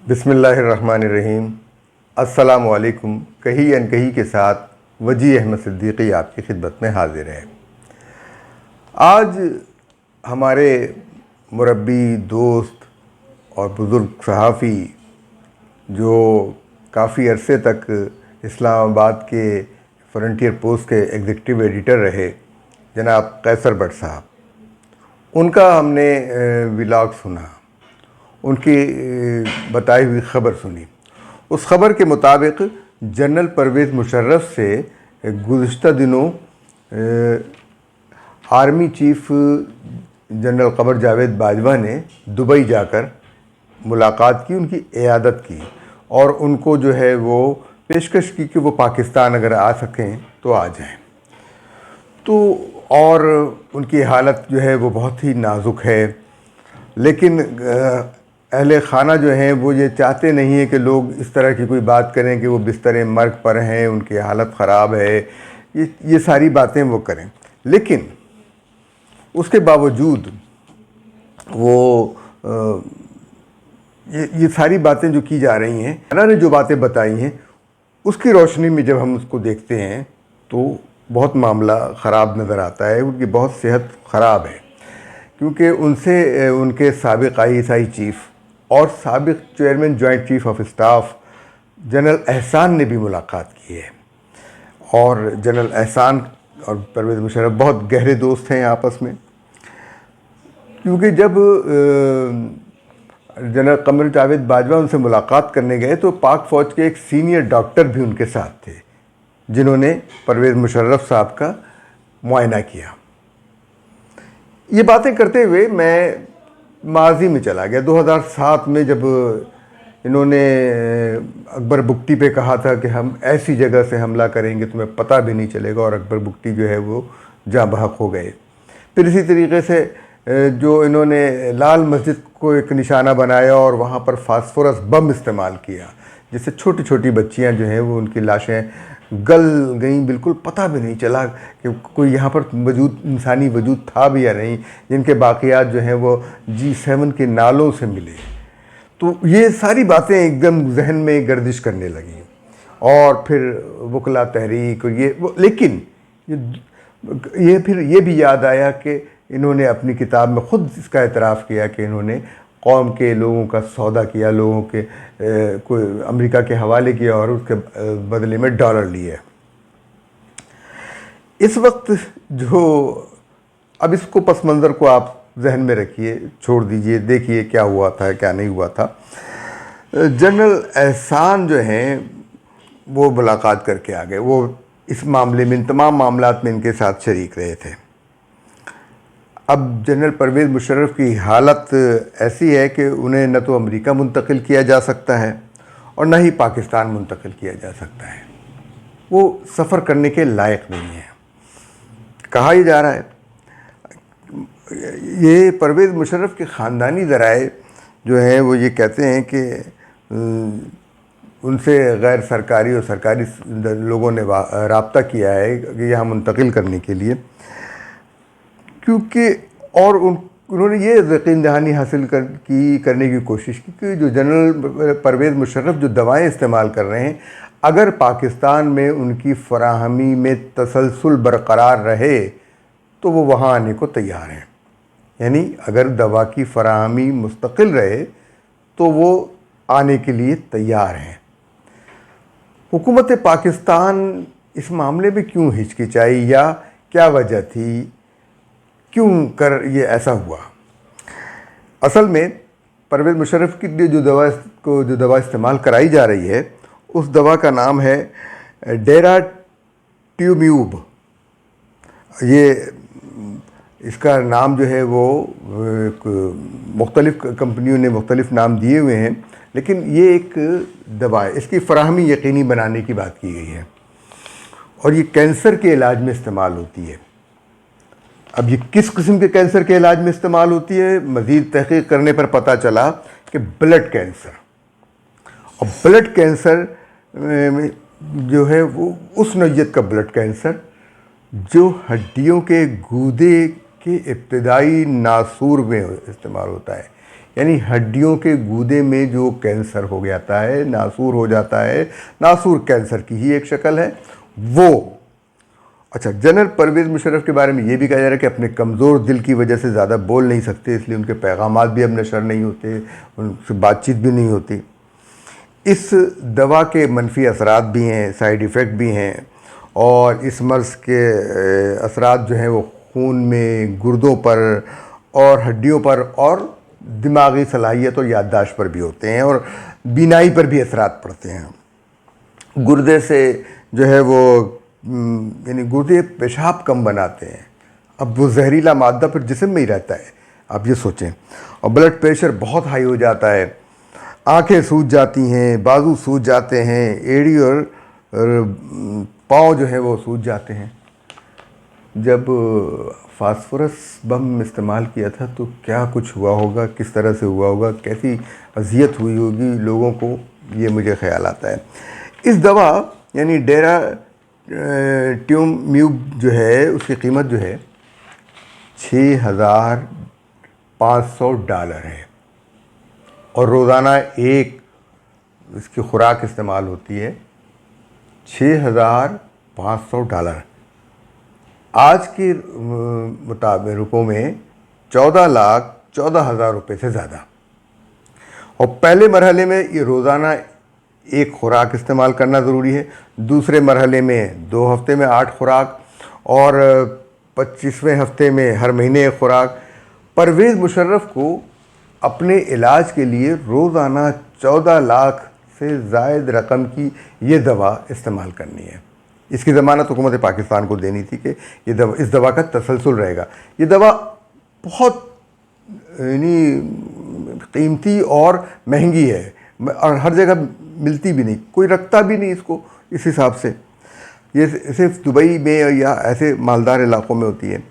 बिस्मिल्लाहिर्रहमानिर्रहीम। अस्सलामु अलैकुम। कही अनकही के साथ वजी अहमद सिद्दीकी आपकी खिदमत में हाजिर है। आज हमारे मुरब्बी, दोस्त और बुज़ुर्ग सहाफ़ी जो काफ़ी अरसे तक इस्लामाबाद के फ्रंटियर पोस्ट के एग्जीक्यूटिव एडिटर रहे, जनाब कैसर भट्ट साहब, उनका हमने व्लॉग सुना, उनकी बताई हुई ख़बर सुनी। उस ख़बर के मुताबिक जनरल परवेज़ मुशर्रफ से गुज़िश्ता दिनों आर्मी चीफ़ जनरल क़मर जावेद बाजवा ने दुबई जाकर मुलाकात की, उनकी इयादत की और उनको जो है वो पेशकश की कि वो पाकिस्तान अगर आ सकें तो आ जाएं। तो और उनकी हालत जो है वो बहुत ही नाजुक है, लेकिन अहले खाना जो हैं वो ये चाहते नहीं हैं कि लोग इस तरह की कोई बात करें कि वो बिस्तर मर्ग पर हैं, उनकी हालत ख़राब है, ये सारी बातें वो करें। लेकिन उसके बावजूद वो ये सारी बातें जो की जा रही हैं, उन्होंने जो बातें बताई हैं उसकी रोशनी में जब हम उसको देखते हैं तो बहुत मामला ख़राब नज़र आता है। उनकी बहुत सेहत ख़राब है, क्योंकि उनसे उनके साबिक़ ISI चीफ़ और साबिक़ chairman joint chief of staff general Ehsan ने भी मुलाकात की है। और जनरल एहसान और परवेज़ मुशर्रफ बहुत गहरे दोस्त हैं आपस में, क्योंकि जब जनरल क़मर जावेद बाजवा उनसे मुलाकात करने गए तो पाक फ़ौज के एक सीनियर डॉक्टर भी उनके साथ थे, जिन्होंने परवेज़ मुशर्रफ साहब का मुआयना किया। ये बातें करते हुए मैं माजी में चला गया। 2007 में जब इन्होंने अकबर बुगटी पे कहा था कि हम ऐसी जगह से हमला करेंगे तुम्हें पता भी नहीं चलेगा, और अकबर बुगटी जो है वो जाँ बहक हो गए। फिर इसी तरीके से जो इन्होंने लाल मस्जिद को एक निशाना बनाया और वहाँ पर फास्फोरस बम इस्तेमाल किया, जिससे छोटी छोटी बच्चियाँ जो हैं वो उनकी लाशें गल गई, बिल्कुल पता भी नहीं चला कि कोई यहाँ पर इंसानी वजूद था भी या नहीं, जिनके बाक़ियात जो हैं वो G7 के नालों से मिले। तो ये सारी बातें एकदम जहन में गर्दिश करने लगी। और फिर वकला तहरीक लेकिन ये फिर ये भी याद आया कि इन्होंने अपनी किताब में ख़ुद इसका एतराफ़ किया कि इन्होंने कौम के लोगों का सौदा किया, लोगों के कोई अमेरिका के हवाले किया और उसके बदले में डॉलर लिए। इस वक्त जो अब इसको पस मंज़र को आप जहन में रखिए, छोड़ दीजिए, देखिए क्या हुआ था क्या नहीं हुआ था। जनरल एहसान जो हैं वो मुलाकात करके आ गए। वो इस मामले में, इन तमाम मामलात में इनके साथ शरीक रहे थे। अब जनरल परवेज़ मुशर्रफ की हालत ऐसी है कि उन्हें न तो अमेरिका मुंतकिल किया जा सकता है और न ही पाकिस्तान मुंतकिल किया जा सकता है। वो सफ़र करने के लायक नहीं है। कहा ही जा रहा है, ये परवेज़ मुशर्रफ के ख़ानदानी ज़राए जो हैं वो ये कहते हैं कि उनसे गैर सरकारी और सरकारी लोगों ने राब्ता किया है कि यहाँ मुंतकिल करने के लिए, क्योंकि और उन्होंने ये यकीन दहानी हासिल करने की कोशिश की कि जो जनरल परवेज़ मुशर्रफ जो दवाएं इस्तेमाल कर रहे हैं, अगर पाकिस्तान में उनकी फ़राहमी में तसलसल बरकरार रहे तो वो वहाँ आने को तैयार हैं। यानी अगर दवा की फ़राहमी मुस्तकिल रहे तो वो आने के लिए तैयार हैं। हुकूमत पाकिस्तान इस मामले में क्यों हिचकिचाई, या क्या वजह थी, क्यों कर ये ऐसा हुआ? असल में परवेज़ मुशर्रफ की जो दवा इस्तेमाल कराई जा रही है, उस दवा का नाम है डेराट्यूम्यूब। ये इसका नाम जो है वो मुख्तलिफ़ कंपनियों ने मुख्तलिफ़ नाम दिए हुए हैं, लेकिन ये एक दवा है। इसकी फ़राहमी यकीनी बनाने की बात की गई है और ये कैंसर के इलाज में इस्तेमाल होती है। अब ये किस किस्म के कैंसर के इलाज में इस्तेमाल होती है, मज़ीद तहक़ीक़ करने पर पता चला कि ब्लड कैंसर। और ब्लड कैंसर जो है वो उस नौइयत का ब्लड कैंसर जो हड्डियों के गूदे के इब्तदाई नासूर में इस्तेमाल होता है, यानी हड्डियों के गूदे में जो कैंसर हो जाता है, नासूर हो जाता है, नासूर कैंसर की ही एक शक्ल है वो। अच्छा, जनरल परवेज़ मुशर्रफ के बारे में ये भी कहा जा रहा है कि अपने कमज़ोर दिल की वजह से ज़्यादा बोल नहीं सकते, इसलिए उनके पैगामात भी अब नशर नहीं होते, उनसे बातचीत भी नहीं होती। इस दवा के मनफी असरात भी हैं, साइड इफ़ेक्ट भी हैं, और इस मर्ज़ के असरात जो हैं वो खून में, गुर्दों पर और हड्डियों पर और दिमागी सलाहियत और याददाश्त पर भी होते हैं, और बीनाई पर भी असरात पड़ते हैं। गुर्दे से जो है वो यानी गुर्दे पेशाब कम बनाते हैं, अब वो जहरीला मादा फिर जिस्म में ही रहता है, आप ये सोचें। और ब्लड प्रेशर बहुत हाई हो जाता है, आंखें सूज जाती हैं, बाजू सूज जाते हैं, एड़ी और पाँव जो है वो सूज जाते हैं। जब फास्फोरस बम इस्तेमाल किया था तो क्या कुछ हुआ होगा, किस तरह से हुआ होगा, कैसी अजियत हुई होगी लोगों को, ये मुझे ख्याल आता है। इस दवा यानी डेरा ट्यूम्यूब जो है उसकी कीमत जो है $6,500 है, और रोज़ाना एक इसकी खुराक इस्तेमाल होती है। $6,500 आज के मुताबिक रुपयों में 14,14,000 रुपये से ज़्यादा। और पहले मरहले में ये रोज़ाना एक खुराक इस्तेमाल करना ज़रूरी है, दूसरे मरहले में 2 हफ्ते में 8 खुराक, और 25वें हफ्ते में हर महीने एक खुराक। परवेज़ मुशर्रफ को अपने इलाज के लिए रोज़ाना 14 लाख से ज़ायद रकम की ये दवा इस्तेमाल करनी है। इसकी ज़मानत हुकूमत पाकिस्तान को देनी थी कि इस दवा का तसलसल रहेगा। ये दवा बहुत यानी कीमती और महंगी है, और हर जगह मिलती भी नहीं, कोई रखता भी नहीं इसको इस हिसाब से। ये सिर्फ दुबई में या ऐसे मालदार इलाक़ों में होती है।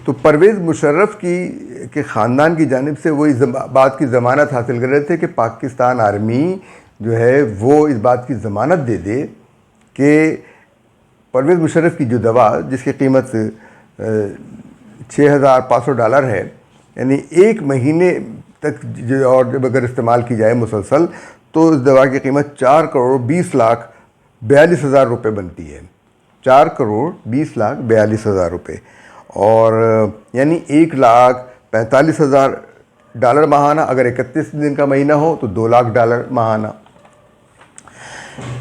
तो परवेज़ मुशर्रफ के ख़ानदान की जानिब से वो इस बात की ज़मानत हासिल कर रहे थे कि पाकिस्तान आर्मी जो है वो इस बात की ज़मानत दे दे कि परवेज़ मुशर्रफ की जो दवा जिसकी कीमत $6,500 है, यानी 1 महीने तक और जब अगर इस्तेमाल की जाए मुसलसल, तो इस दवा की कीमत 4,20,42,000 रुपये बनती है। 4,20,42,000 रुपये, और यानी $1,45,000 माहाना। अगर 31 दिन का महीना हो तो $2,00,000 माहाना।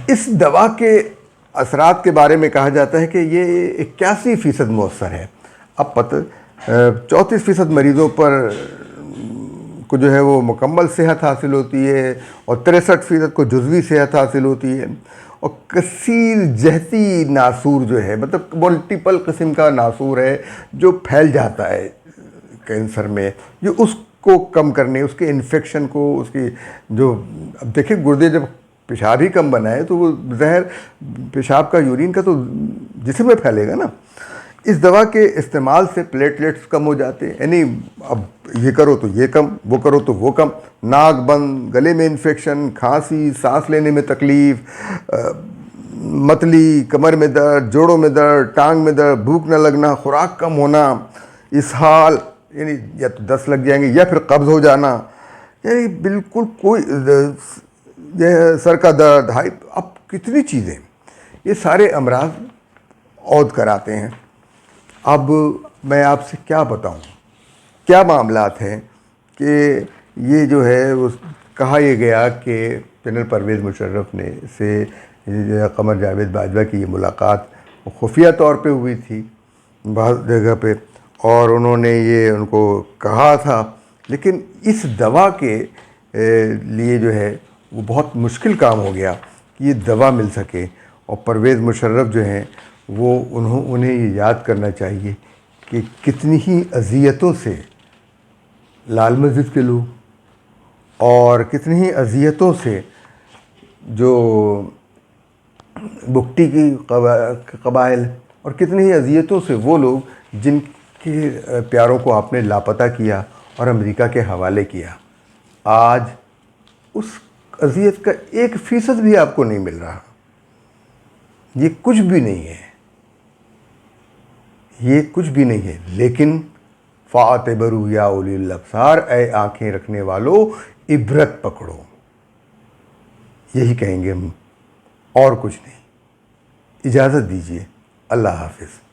इस दवा के असरात के बारे में कहा जाता है कि ये 81% मौसर है। अब 34% मरीज़ों पर को जो है वो मुकम्मल सेहत हासिल होती है, और 63% को जुज़वी सेहत हासिल होती है। और कसीर जहती नासूर जो है, मतलब मल्टीपल किस्म का नासूर है जो फैल जाता है कैंसर में, जो उसको कम करने, उसके इन्फेक्शन को, उसकी जो, अब देखिए गुर्दे जब पेशाब ही कम बनाए तो वो जहर पेशाब का, यूरिन का तो जिस्म में फैलेगा ना। इस दवा के इस्तेमाल से प्लेटलेट्स कम हो जाते हैं, यानी अब ये करो तो ये कम, वो करो तो वो कम, नाक बंद, गले में इन्फेक्शन, खांसी, सांस लेने में तकलीफ़, मतली, कमर में दर्द, जोड़ों में दर्द, टांग में दर्द, भूख न लगना, खुराक कम होना, इसहाल, यानी या तो दस्त लग जाएंगे या फिर कब्ज़ हो जाना, यानी बिल्कुल कोई यह सर का दर्द, हाई, अब कितनी चीज़ें, ये सारे अमराज औद कराते हैं। अब मैं आपसे क्या बताऊं, क्या मामलात हैं कि ये जो है वो कहा यह गया कि जनरल परवेज़ मुशर्रफ ने से कमर जावेद बाजवा की ये मुलाकात खुफिया तौर पे हुई थी बहुत जगह पे, और उन्होंने ये उनको कहा था, लेकिन इस दवा के लिए जो है वो बहुत मुश्किल काम हो गया कि ये दवा मिल सके। और परवेज़ मुशर्रफ जो हैं वो उन्हें ये याद करना चाहिए कि कितनी ही अज़ियतों से लाल मस्जिद के लोग, और कितनी ही अज़ियतों से जो बुकटी की कबाइल, और कितनी ही अज़ियतों से वो लोग जिनके प्यारों को आपने लापता किया और अमेरिका के हवाले किया, आज उस अज़ियत का 1% भी आपको नहीं मिल रहा। ये कुछ भी नहीं है, ये कुछ भी नहीं है। लेकिन फ़ातबरू या उलिल अब्सार, ए आँखें रखने वालों इब्रत पकड़ो। यही कहेंगे हम, और कुछ नहीं। इजाज़त दीजिए। अल्लाह हाफ़िज़।